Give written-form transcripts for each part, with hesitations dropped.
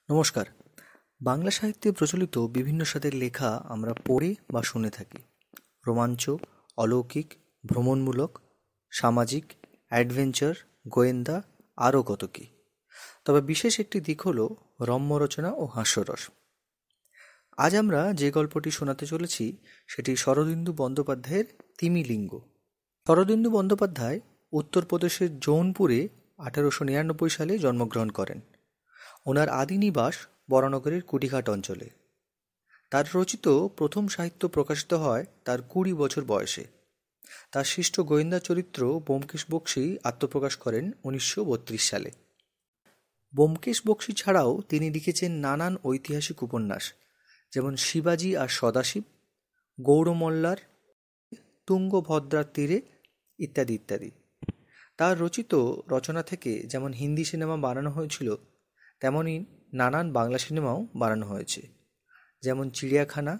নমস্কার। বাংলা সাহিত্যে প্রচলিত বিভিন্ন স্বাদের লেখা আমরা পড়ে বা শুনে থাকি। রোমাঞ্চ, অলৌকিক, ভ্রমণমূলক, সামাজিক, অ্যাডভেঞ্চার, গোয়েন্দা, আরও কত কী। তবে বিশেষ একটি দিক হলো রম্য রচনা ও হাস্যরস। আজ আমরা যে গল্পটি শোনাতে চলেছি সেটি শরদিন্দু বন্দ্যোপাধ্যায়ের তিমিলিঙ্গ। শরদিন্দু বন্দ্যোপাধ্যায় উত্তরপ্রদেশের জৌনপুরে 1899 সালে জন্মগ্রহণ করেন। ওনার আদি নিবাস বরানগরের কুটিঘাট অঞ্চলে। তার রচিত প্রথম সাহিত্য প্রকাশিত হয় তার 20 বছর বয়সে। তার সৃষ্ট গোয়েন্দা চরিত্র ব্যোমকেশ বক্সী আত্মপ্রকাশ করেন 1932 সালে। ব্যোমকেশ বক্সী ছাড়াও তিনি লিখেছেন নানান ঐতিহাসিক উপন্যাস, যেমন শিবাজি আর সদাশিব, গৌড়মল্লার, তুঙ্গভদ্রার তীরে ইত্যাদি ইত্যাদি। তার রচিত রচনা থেকে যেমন হিন্দি সিনেমা বানানো হয়েছিল, তেমনই নানান বাংলা সিনেমাও বানানো হয়েছে, যেমন চিড়িয়াখানা,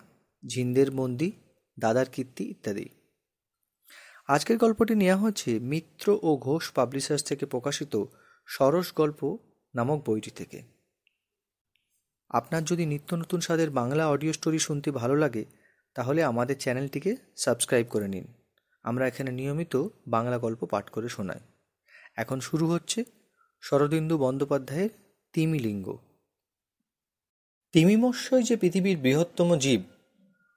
ঝিন্দের বন্দি, দাদার কীর্তি ইত্যাদি। আজকের গল্পটি নেওয়া হচ্ছে মিত্র ও ঘোষ পাবলিশার্স থেকে প্রকাশিত সরস গল্প নামক বইটি থেকে। আপনার যদি নিত্য নতুন স্বাদের বাংলা অডিও স্টোরি শুনতে ভালো লাগে, তাহলে আমাদের চ্যানেলটিকে সাবস্ক্রাইব করে নিন। আমরা এখানে নিয়মিত বাংলা গল্প পাঠ করে শোনাই। এখন শুরু হচ্ছে শরদিন্দু বন্দ্যোপাধ্যায়ের তিমিলিঙ্গ। তিমিমৎস্যই যে পৃথিবীর বৃহত্তম জীব,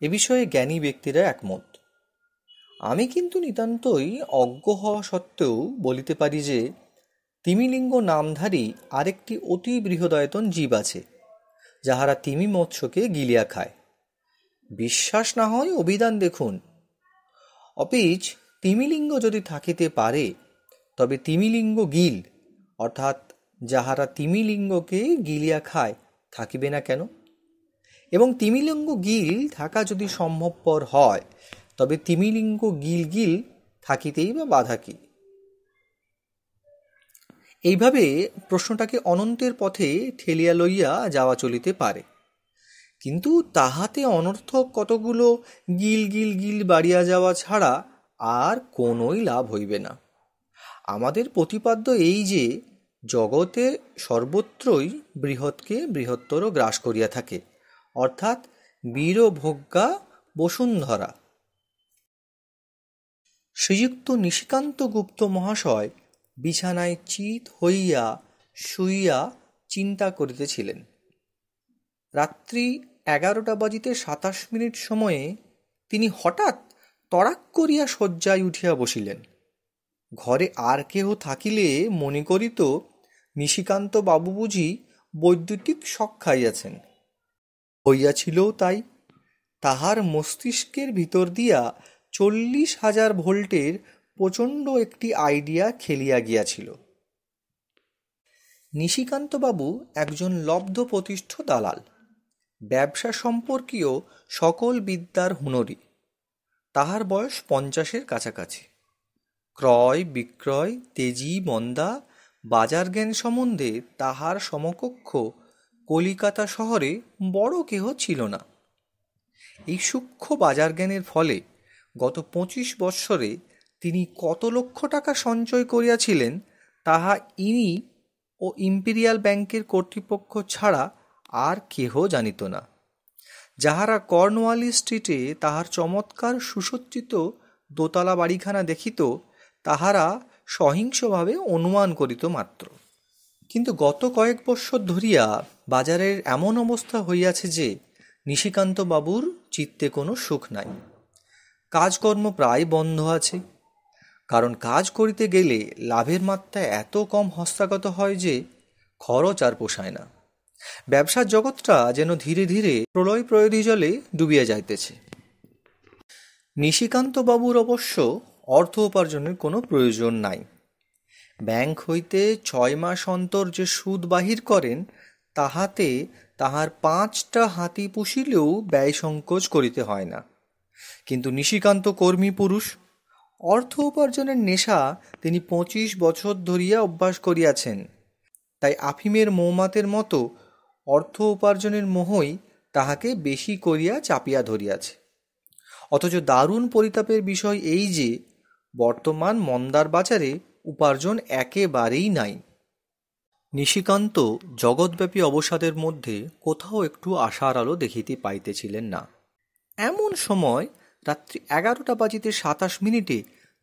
এ বিষয়ে জ্ঞানী ব্যক্তিরা একমত। আমি কিন্তু নিতান্তই অজ্ঞ হওয়া সত্ত্বেও বলিতে পারি যে তিমিলিঙ্গ নামধারী আরেকটি অতি বৃহদায়তন জীব আছে, যাহারা তিমি মৎস্যকে গিলিয়া খায়। বিশ্বাস না হয় অভিধান দেখুন। অপিচ তিমিলিঙ্গ যদি থাকিতে পারে, তবে তিমিলিঙ্গ গিল, অর্থাৎ যাহারা তিমিলিঙ্গকে গিলিয়া খায়, থাকিবে না কেন? এবং তিমিলিঙ্গ গিল থাকা যদি সম্ভবপর হয়, তবে তিমিলিঙ্গ গিল গিল থাকিতেই বা বাধা কি? এইভাবে প্রশ্নটাকে অনন্তের পথে ঠেলিয়া লইয়া যাওয়া চলিতে পারে, কিন্তু তাহাতে অনর্থক কতগুলো গিল গিল গিল বাড়িয়া যাওয়া ছাড়া আর কোনোই লাভ হইবে না। আমাদের প্রতিপাদ্য এই যে জগতে সর্বত্রই বৃহৎকে বৃহত্তর গ্রাস করিয়া থাকে, অর্থাৎ বীরভোগ্যা বসুন্ধরা। শ্রীযুক্ত নিশিকান্ত গুপ্ত মহাশয় বিছানায় চিত হইয়া শুইয়া চিন্তা করিতেছিলেন। রাত্রি 11:27 সময়ে তিনি হঠাৎ তড়াক করিয়া শয্যায় উঠিয়া বসিলেন। ঘরে আর কেহ থাকিলে মনে করিত নিশিকান্ত বাবু বুঝি বৈদ্যুতিক শক খাইয়াছেন। হইয়াছিলও তাই। তাহার মস্তিষ্কের ভিতর দিয়া 40,000 ভোল্টের প্রচণ্ড একটি আইডিয়া খেলিয়া গিয়াছিল। নিশিকান্তবাবু একজন লব্ধ প্রতিষ্ঠ দালাল, ব্যবসা সম্পর্কীয় সকল বিদ্যার হুনরি। তাহার বয়স 50-এর কাছাকাছি। ক্রয় বিক্রয়, তেজি মন্দা, বাজার জ্ঞান সম্বন্ধে তাহার সমকক্ষ কলিকাতা শহরে বড় কেহ ছিল না। এই সূক্ষ্ম বাজার জ্ঞানের ফলে গত 25 বৎসরে তিনি কত লক্ষ টাকা সঞ্চয় করিয়াছিলেন, তাহা ইনি ও ইম্পেরিয়াল ব্যাংকের কর্তৃপক্ষ ছাড়া আর কেহ জানিত না। যাহারা কর্নওয়ালিস স্ট্রিটে তাহার চমৎকার সুসজ্জিত দোতলা বাড়িখানা দেখিত, তাহারা সহিংসভাবে অনুমান করিত মাত্র। কিন্তু গত কয়েক বৎসর ধরিয়া বাজারের এমন অবস্থা হইয়াছে যে নিশিকান্ত বাবুর চিত্তে কোনো সুখ নাই। কাজকর্ম প্রায় বন্ধ আছে, কারণ কাজ করিতে গেলে লাভের মাত্রা এত কম হস্তগত হয় যে খরচ আর পোষায় না। ব্যবসার জগৎটা যেন ধীরে ধীরে প্রলয় প্রয়োধি জলে ডুবিয়া যাইতেছে। নিশিকান্ত বাবুর অবশ্য অর্থ উপার্জনের কোনো প্রয়োজন নাই। ব্যাংক হইতে 6 মাস অন্তর যে সুদ বাহির করেন, তাহাতে তাহার 5টা হাতি পুষিলেও ব্যয় সংকোচ করিতে হয় না। কিন্তু নিশিকান্ত কর্মী পুরুষ, অর্থ উপার্জনের নেশা তিনি 25 বছর ধরিয়া অভ্যাস করিয়াছেন। তাই আফিমের মৌমাতের মতো অর্থ উপার্জনের মোহই তাহাকে বেশি করিয়া চাপিয়া ধরিয়াছে। অথচ দারুণ পরিতাপের বিষয় এই যে বর্তমান মন্দার বাজারে উপার্জন একেবারেই নাই। নিশিকান্ত জগৎব্যাপী অবসাদের মধ্যে কোথাও একটু আশার আলো দেখিতে পাইতেছিলেন না। এমন সময় রাত্রি 11:27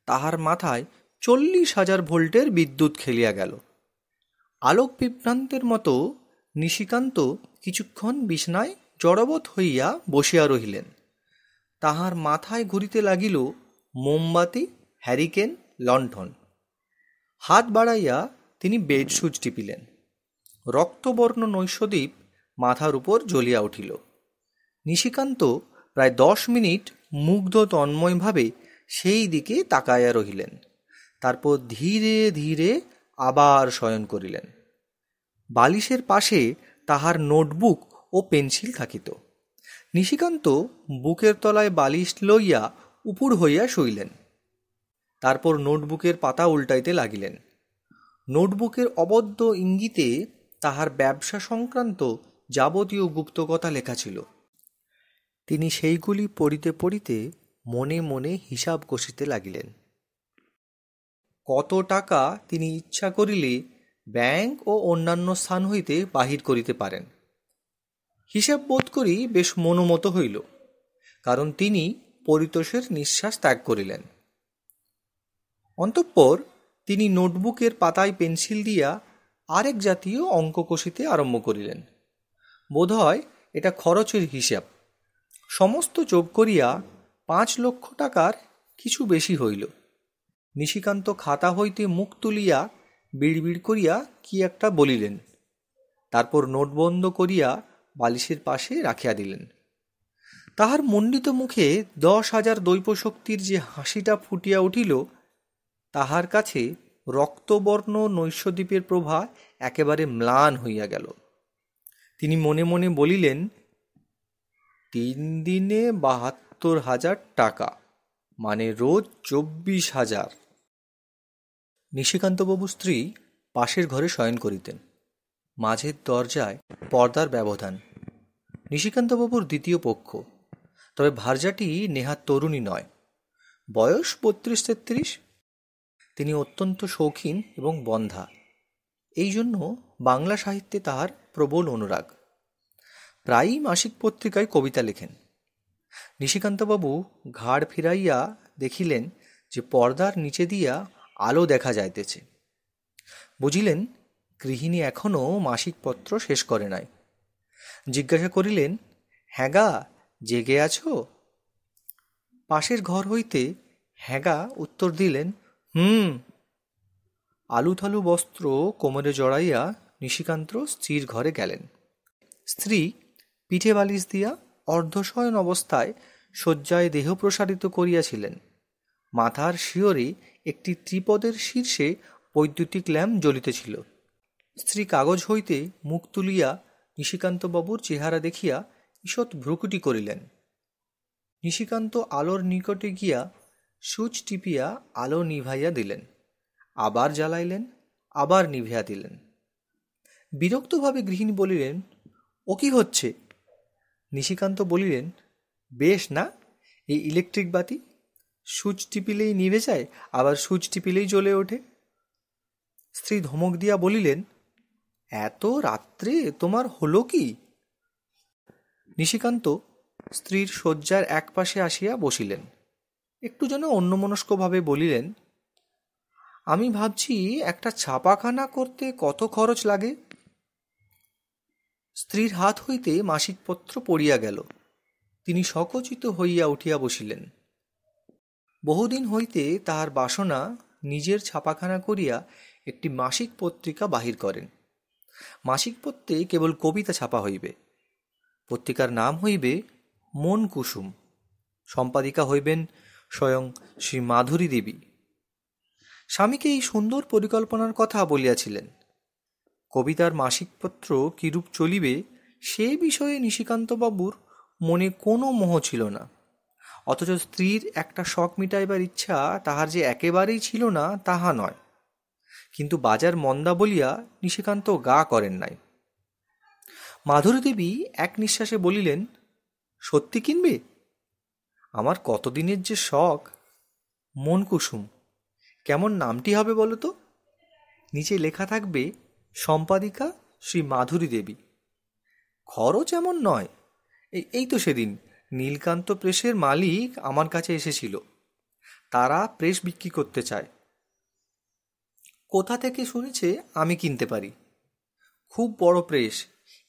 তাহার মাথায় 40,000 ভোল্টের বিদ্যুৎ খেলিয়া গেল। আলোক বিভ্রান্তের মতো নিশিকান্ত কিছুক্ষণ বিছানায় জড়বৎ হইয়া বসিয়া রহিলেন। তাহার মাথায় ঘুরিতে লাগিল মোমবাতি, হ্যারিকেন, লণ্ঠন। হাত বাড়াইয়া তিনি বেড সুইচ টিপিলেন। রক্তবর্ণ নৈশদ্বীপ মাথার উপর জ্বলিয়া উঠিল। নিশিকান্ত প্রায় 10 মিনিট মুগ্ধ তন্ময়ভাবে সেই দিকে তাকাইয়া রহিলেন। তারপর ধীরে ধীরে আবার শয়ন করিলেন। বালিশের পাশে তাহার নোটবুক ও পেন্সিল থাকিত। নিশিকান্ত বুকের তলায় বালিশ লইয়া উপুড় হইয়া শুইলেন। তারপর নোটবুকের পাতা উল্টাইতে লাগিলেন। নোটবুকের অবদ্ধ ইঙ্গিতে তাহার ব্যবসা সংক্রান্ত যাবতীয় গুপ্তকথা লেখা ছিল। তিনি সেইগুলি পড়িতে পড়িতে মনে মনে হিসাব কষিতে লাগিলেন। কত টাকা তিনি ইচ্ছা করিলে ব্যাংক ও অন্যান্য স্থান হইতে বাহির করিতে পারেন। হিসাব বোধ করি বেশ মনোমত হইল, কারণ তিনি পরিতোষের নিঃশ্বাস ত্যাগ করিলেন। অন্তঃপর তিনি নোটবুকের পাতায় পেন্সিল দিয়া আরেক জাতীয় অঙ্ক কষিতে আরম্ভ করিলেন। বোধহয় এটা খরচের হিসাব। সমস্ত যোগ করিয়া 5 লক্ষ টাকার কিছু বেশি হইল। নিশিকান্ত খাতা হইতে মুখ তুলিয়া বিড়বিড় করিয়া কি একটা বলিলেন। তারপর নোট বন্ধ করিয়া বালিশের পাশে রাখিয়া দিলেন। তাহার মণ্ডিত মুখে 10,000 দৈবশক্তির যে হাসিটা ফুটিয়া উঠিল, তাহার কাছে রক্তবর্ণ নৈশদ্বীপের প্রভা একেবারে ম্লান হইয়া গেল। তিনি মনে মনে বলিলেন, 3 দিনে 72,000 টাকা, মানে রোজ 24,000। নিশিকান্তবাবুর স্ত্রী পাশের ঘরে শয়ন করিতেন। মাঝের দরজায় পর্দার ব্যবধান। নিশিকান্তবাবুর দ্বিতীয় পক্ষ, তবে ভার্যাটি নেহাত তরুণী নয়, বয়স 32-33। তিনি অত্যন্ত শৌখিন এবং বন্ধ্যা। এই জন্য বাংলা সাহিত্যে তাহার প্রবল অনুরাগ। প্রায়ই মাসিক পত্রিকায় কবিতা লেখেন। নিশিকান্তবাবু ঘাড় ফিরাইয়া দেখিলেন যে পর্দার নিচে দিয়া আলো দেখা যাইতেছে। বুঝিলেন গৃহিণী এখনও মাসিক পত্র শেষ করে নাই। জিজ্ঞাসা করিলেন, হ্যাঁগা, জেগে আছো? পাশের ঘর হইতে হ্যাঁগা উত্তর দিলেন, হুম। আলুথালু বস্ত্র কোমরে জড়াইয়া নিশিকান্ত স্ত্রীর ঘরে গেলেন। স্ত্রী পিঠে বালিশ দিয়া অর্ধশয়ন অবস্থায় শয্যায় দেহ প্রসারিত করিয়াছিলেন। মাথার শিয়রে একটি ত্রিপদের শীর্ষে বৈদ্যুতিক ল্যাম্প জ্বলিতেছিল। স্ত্রী কাগজ হইতে মুখ তুলিয়া নিশিকান্তবাবুর চেহারা দেখিয়া ঈষৎ ভ্রুকুটি করিলেন। নিশিকান্ত আলোর নিকটে গিয়া সুইচ টিপিয়া আলো নিভাইয়া দিলেন, আবার জ্বালাইলেন, আবার নিভিয়া দিলেন। বিরক্তভাবে গৃহিণী বলিলেন, ও কি হচ্ছে? নিশিকান্ত বলিলেন, বেশ না, এই ইলেকট্রিক বাতি সুইচ টিপিলেই নিভে যায়, আবার সুইচ টিপিলেই জ্বলে ওঠে। স্ত্রী ধমক দিয়া বলিলেন, এত রাত্রে তোমার হলো কি? নিশিকান্ত স্ত্রীর শয্যার একপাশে আসিয়া বসিলেন। একটু যেন অন্যমনস্কভাবে বলিলেন, আমি ভাবছি একটা ছাপাখানা করতে কত খরচ লাগে। স্ত্রীর হাত হইতে মাসিক পত্র পড়িয়া গেল। তিনি সচকিত হইয়া উঠিয়া বসিলেন। বহুদিন হইতে তাহার বাসনা নিজের ছাপাখানা করিয়া একটি মাসিক পত্রিকা বাহির করেন। মাসিক পত্রে কেবল কবিতা ছাপা হইবে। পত্রিকার নাম হইবে মন কুসুম। সম্পাদিকা হইবেন স্বয়ং শ্রী মাধুরী দেবী। স্বামীকে এই সুন্দর পরিকল্পনার কথা বলিয়াছিলেন। কবিতার মাসিকপত্র কিরূপ চলিবে সে বিষয়ে নিশিকান্তবাবুর মনে কোনো মোহ ছিল না। অথচ স্ত্রীর একটা শখ মিটাইবার ইচ্ছা তাহার যে একেবারেই ছিল না তাহা নয়। কিন্তু বাজার মন্দা বলিয়া নিশিকান্ত গা করেন নাই। মাধুরী দেবী এক নিঃশ্বাসে বলিলেন, সত্যি কিনবে? আমার কতদিনের যে শখ। মন কুসুম, কেমন নামটি হবে বলো তো? নিচে লেখা থাকবে সম্পাদিকা শ্রী মাধুরী দেবী। খরচ এমন নয়। এই তো সেদিন নীলকান্ত প্রেসের মালিক আমার কাছে এসেছিল। তারা প্রেস বিক্রি করতে চায়। কোথা থেকে শুনেছে আমি কিনতে পারি। খুব বড় প্রেস,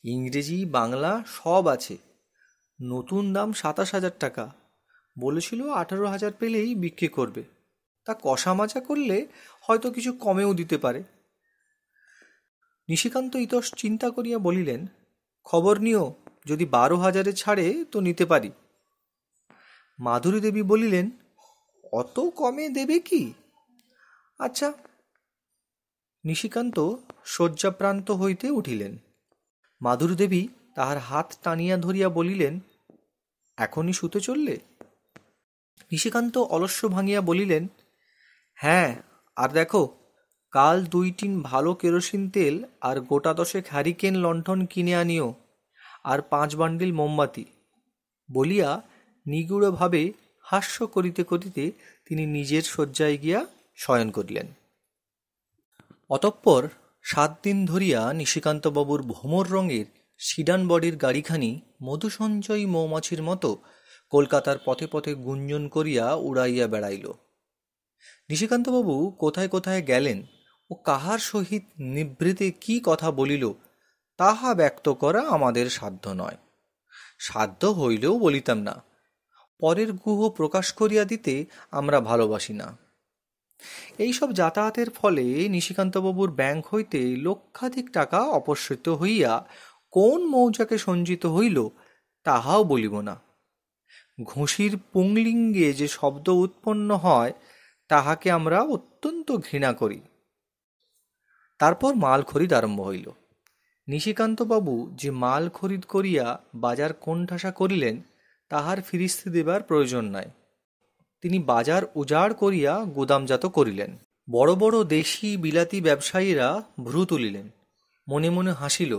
ইংরেজি বাংলা সব আছে। নতুন দাম 27,000 টাকা। বলেছিল 18,000 পেলেই বিক্রি করবে। তা কষা মাজা করলে হয়তো কিছু কমেও দিতে পারে। নিশিকান্ত ইতস চিন্তা করিয়া বলিলেন, খবর নিও, যদি 12,000 ছাড়ে তো নিতে পারি। মাধুরী দেবী বলিলেন, অত কমে দেবে কি? আচ্ছা। নিশিকান্ত শয্যাপ্রান্ত হইতে উঠিলেন। মাধুরী দেবী তাহার হাত টানিয়া ধরিয়া বলিলেন, এখনই শুতে চললে? নিশিকান্ত অলস্য ভাঙিয়া বলিলেন, হ্যাঁ, আর দেখো, কাল 2 টিন ভালো কেরোসিন তেল আর গোটা 10 হ্যারিকেন লণ্ঠন কিনে আনিও, আর 5 বান্ডিল মোমবাতি। বলিয়া নিগুড়ভাবে হাস্য করিতে করিতে তিনি নিজের শয্যায় গিয়া শয়ন করিলেন। অতঃপর 7 দিন ধরিয়া নিশিকান্তবাবুর ভোমর রঙের সিডান বডির গাড়িখানি মধুসঞ্চয়ী মৌমাছির মতো কলকাতার পথে পথে গুঞ্জন করিয়া উড়াইয়া বেড়াইল। নিশিকান্তবাবু কোথায় কোথায় গেলেন ও কাহার সহিত নিভৃতে কি কথা বলিল, তাহা ব্যক্ত করা আমাদের সাধ্য নয়। সাধ্য হইলেও বলিতাম না। পরের গুহ প্রকাশ করিয়া দিতে আমরা ভালোবাসি না। এইসব যাতায়াতের ফলে নিশিকান্তবাবুর ব্যাংক হইতে লক্ষাধিক টাকা অপসৃত হইয়া কোন মৌজাকে সঞ্চিত হইল তাহাও বলিব না। ঘুষির পুংলিঙ্গে যে শব্দ উৎপন্ন হয় তাহাকে আমরা অত্যন্ত ঘৃণা করি। তারপর মাল খরিদ আরম্ভ হইল। নিশিকান্তবাবু যে মাল খরিদ করিয়া বাজার কোণঠাসা করিলেন তাহার ফিরিস্তি দেবার প্রয়োজন নাই। তিনি বাজার উজাড় করিয়া গুদামজাত করিলেন। বড় বড় দেশি বিলাতি ব্যবসায়ীরা ভ্রু তুলিলেন, মনে মনে হাসিল,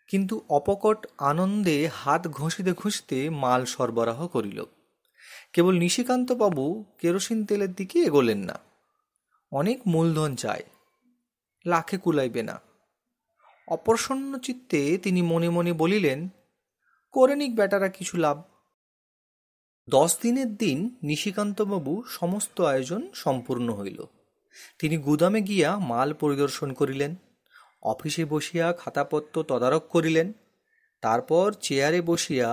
কিন্তু অপকট আনন্দে হাত ঘষিতে ঘষিতে মাল সরবরাহ করিল। কেবল নিশিকান্তবাবু কেরোসিন তেলের দিকে এগোলেন না। অনেক মূলধন চায়, লাখে কুলাইবে না। অপ্রসন্ন চিত্তে তিনি মনে মনে বলিলেন, করে নিক বেটারা কিছু লাভ। 10 দিনের দিন নিশিকান্তবাবু সমস্ত আয়োজন সম্পূর্ণ হইল। তিনি গুদামে গিয়া মাল পরিদর্শন করিলেন, অফিসে বসিয়া খাতাপত্র তদারক করিলেন, তারপর চেয়ারে বসিয়া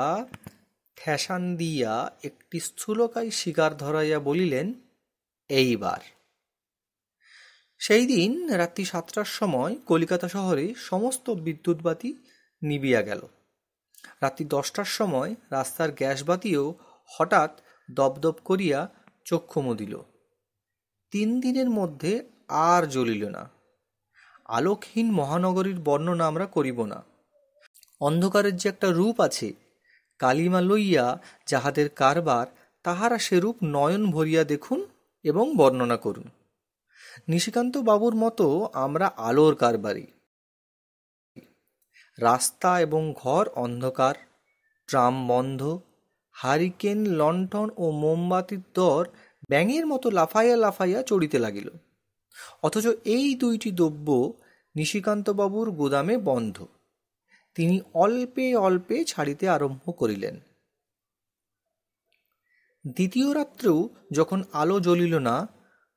ঠেসান দিয়া একটি স্থূলকায় শিকার ধরাইয়া বলিলেন, এইবার। সেই দিন রাত্রি 7টার সময় কলিকাতা শহরে সমস্ত বিদ্যুৎ বাতি নিবিয়া গেল। রাত্রি 10টার সময় রাস্তার গ্যাস বাতিও হঠাৎ দপদপ করিয়া চক্ষু মুদিল। 3 দিনের মধ্যে আর জ্বলিল না। আলোকহীন মহানগরীর বর্ণনা আমরা করিব না। অন্ধকারের যে একটা রূপ আছে, কালিমা লইয়া যাহাদের কারবার, তাহারা সেরূপ নয়ন ভরিয়া দেখুন এবং বর্ণনা করুন। নিশিকান্ত বাবুর মতো আমরা আলোর কারবারি। রাস্তা এবং ঘর অন্ধকার, ট্রাম বন্ধ, হারিকেন লণ্ঠন ও মোমবাতির দর ব্যাঙের মতো লাফাইয়া লাফাইয়া চড়িতে লাগিল। অথচ এই 2টি দ্রব্য নিশিকান্তবাবুর গুদামে বন্ধ। তিনি অল্পে অল্পে ছাড়িতে আরম্ভ করিলেন। দ্বিতীয় রাত্রেও যখন আলো জ্বলিল না,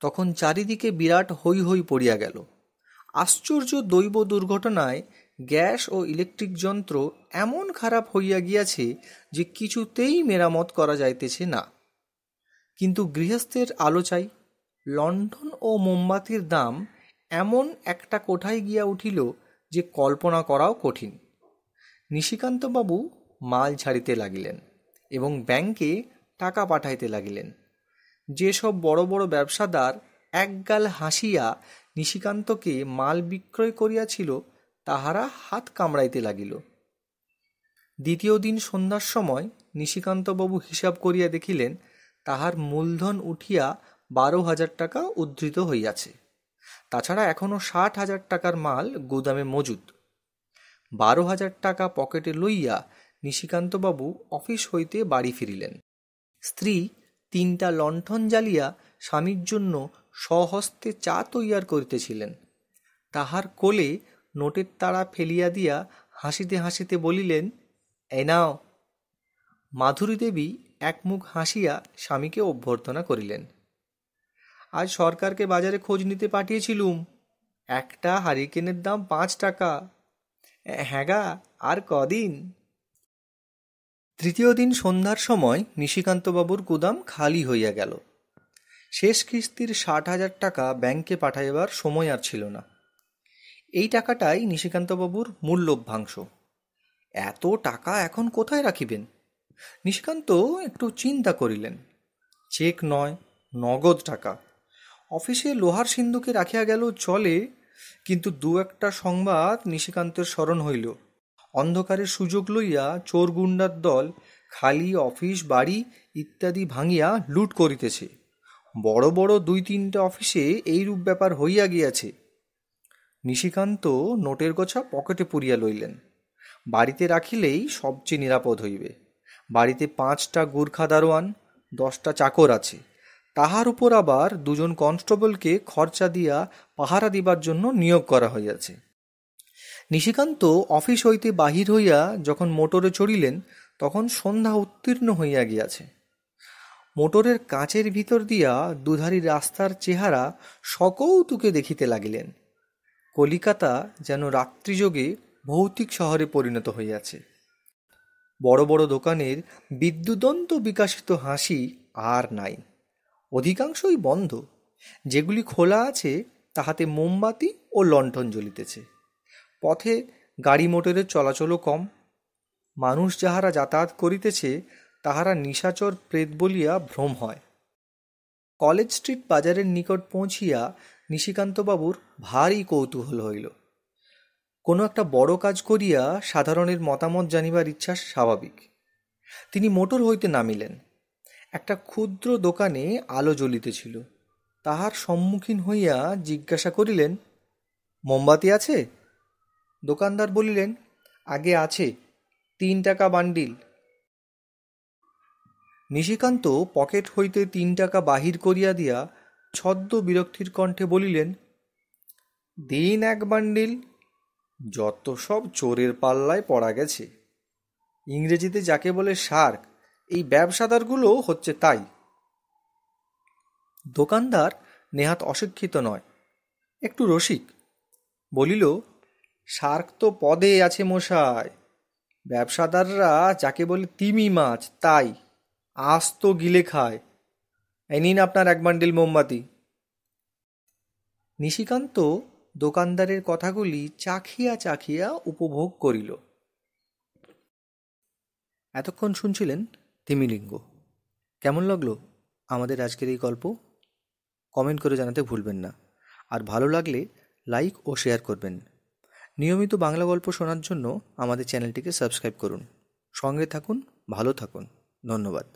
তখন চারিদিকে বিরাট হৈ হৈ পড়িয়া গেল। আশ্চর্য দৈব দুর্ঘটনায় গ্যাস ও ইলেকট্রিক যন্ত্র এমন খারাপ হইয়া গিয়াছে যে কিছুতেই মেরামত করা যাইতেছে না। কিন্তু গৃহস্থের আলো চাই। লণ্ঠন ও মোমবাতির দাম এমন একটা কোঠায় গিয়া উঠিল যে কল্পনা করাও কঠিন। নিশিকান্তবাবু মাল ছাড়িতে লাগিলেন এবং ব্যাংকে টাকা পাঠাইতে লাগিলেন। যেসব বড় বড় ব্যবসাদার একগাল হাসিয়া নিশিকান্তকে মাল বিক্রয় করিয়াছিল, তাহারা হাত কামড়াইতে লাগিল। দ্বিতীয় দিন সন্ধ্যার সময় নিশিকান্তবাবু হিসাব করিয়া দেখিলেন, তাহার মূলধন উঠিয়া 12,000 টাকা উদ্ধৃত হইয়াছে। তাছাড়া এখনো 60,000 টাকার মাল গুদামে মজুদ। 12,000 টাকা পকেটে লইয়া নিশিকান্তবাবু অফিস হইতে বাড়ি ফিরিলেন। স্ত্রী 3টা লণ্ঠন জ্বালিয়া স্বামীর জন্য স্বহস্তে চা তৈয়ার করিতেছিলেন। তাহার কোলে নোটের তাড়া ফেলিয়া দিয়া হাসিতে হাসিতে বলিলেন, এই নাও। মাধুরী দেবী একমুখ হাসিয়া স্বামীকে অভ্যর্থনা করিলেন। আজ সরকারকে বাজারে খোঁজ নিতে পাঠিয়েছিলুম, একটা হারিকেনের দাম 5 টাকা। হ্যাঁ গা, আর কদিন। তৃতীয় দিন সন্ধ্যার সময় নিশিকান্তবাবুর গুদাম খালি হইয়া গেল। শেষ কিস্তির 60,000 টাকা ব্যাংকে পাঠাইবার সময় আর ছিল না। এই টাকাটাই নিশিকান্তবাবুর মূল লভ্যাংশ। এত টাকা এখন কোথায় রাখিবেন? নিশিকান্ত একটু চিন্তা করিলেন। চেক নয়, নগদ টাকা। অফিসে লোহার সিন্ধুকে রাখিয়া গেল চলে, কিন্তু দু একটা সংবাদ নিশিকান্তের স্মরণ হইল। অন্ধকারের সুযোগ লইয়া চোর গুন্ডার দল খালি অফিস বাড়ি ইত্যাদি ভাঙিয়া লুট করিতেছে। বড় বড় 2-3টে অফিসে এইরূপ ব্যাপার হইয়া গিয়াছে। নিশিকান্ত নোটের গোছা পকেটে পুরিয়া লইলেন। বাড়িতে রাখিলেই সবচেয়ে নিরাপদ হইবে। বাড়িতে 5টা গুর্খা দারোয়ান, 10টা চাকর আছে। তাহার উপর আবার 2জন কনস্টেবলকে খরচা দিয়া পাহারা দিবার জন্য নিয়োগ করা হইয়াছে। নিশিকান্ত অফিস হইতে বাহির হইয়া যখন মোটরে চড়িলেন, তখন সন্ধ্যা উত্তীর্ণ হইয়া গিয়াছে। মোটরের কাঁচের ভিতর দিয়া দুধারী রাস্তার চেহারা সকৌতুকে দেখিতে লাগিলেন। কলিকাতা যেন রাত্রিযোগে ভৌতিক শহরে পরিণত হইয়াছে। বড় বড় দোকানের বিদ্যুদন্ত বিকাশিত হাসি আর নাই, অধিকাংশই বন্ধ। যেগুলি খোলা আছে তাহাতে মোমবাতি ও লণ্ঠন জ্বলিতেছে। পথে গাড়ি মোটরের চলাচলও কম। মানুষ যাহারা যাতায়াত করিতেছে তাহারা নিশাচর প্রেত বলিয়া ভ্রম হয়। কলেজ স্ট্রিট বাজারের নিকট পৌঁছিয়া নিশিকান্তবাবুর ভারী কৌতূহল হইল। কোনো একটা বড় কাজ করিয়া সাধারণের মতামত জানিবার ইচ্ছা স্বাভাবিক। তিনি মোটর হইতে নামিলেন। একটা ক্ষুদ্র দোকানে আলো জ্বলিতেছিল। তাহার সম্মুখীন হইয়া জিজ্ঞাসা করিলেন, মোমবাতি আছে? দোকানদার বলিলেন, আগে আছে, 3 টাকা বান্ডিল। নিশিকান্ত পকেট হইতে 3 টাকা বাহির করিয়া দিয়া ছদ্ম বিরক্তির কণ্ঠে বলিলেন, দিন 1 বান্ডিল। যত সব চোরের পাল্লায় পড়া গেছে। ইংরেজিতে যাকে বলে শার্ক, এই ব্যবসাদারগুলো হচ্ছে তাই। দোকানদার নেহাত অশিক্ষিত নয়, একটু রসিক। বলিল, শার্ক তো পদে আছে মশাই। ব্যবসাদাররা যাকে বলে তিমি মাছ, তাই আস্ত গিলে খায়। এই নিন আপনার 1 বান্ডিল মোমবাতি। নিশিকান্ত দোকানদারের কথাগুলি চাখিয়া চাখিয়া উপভোগ করিল। এতক্ষণ শুনছিলেন তিমিলিঙ্গ। কেমন লাগলো আমাদের আজকের এই গল্প? কমেন্ট করে জানাতে ভুলবেন না। আর ভালো লাগলে লাইক ও শেয়ার করবেন। নিয়মিত বাংলা গল্প শোনার জন্য আমাদের চ্যানেলটিকে সাবস্ক্রাইব করুন। সঙ্গে থাকুন, ভালো থাকুন। ধন্যবাদ।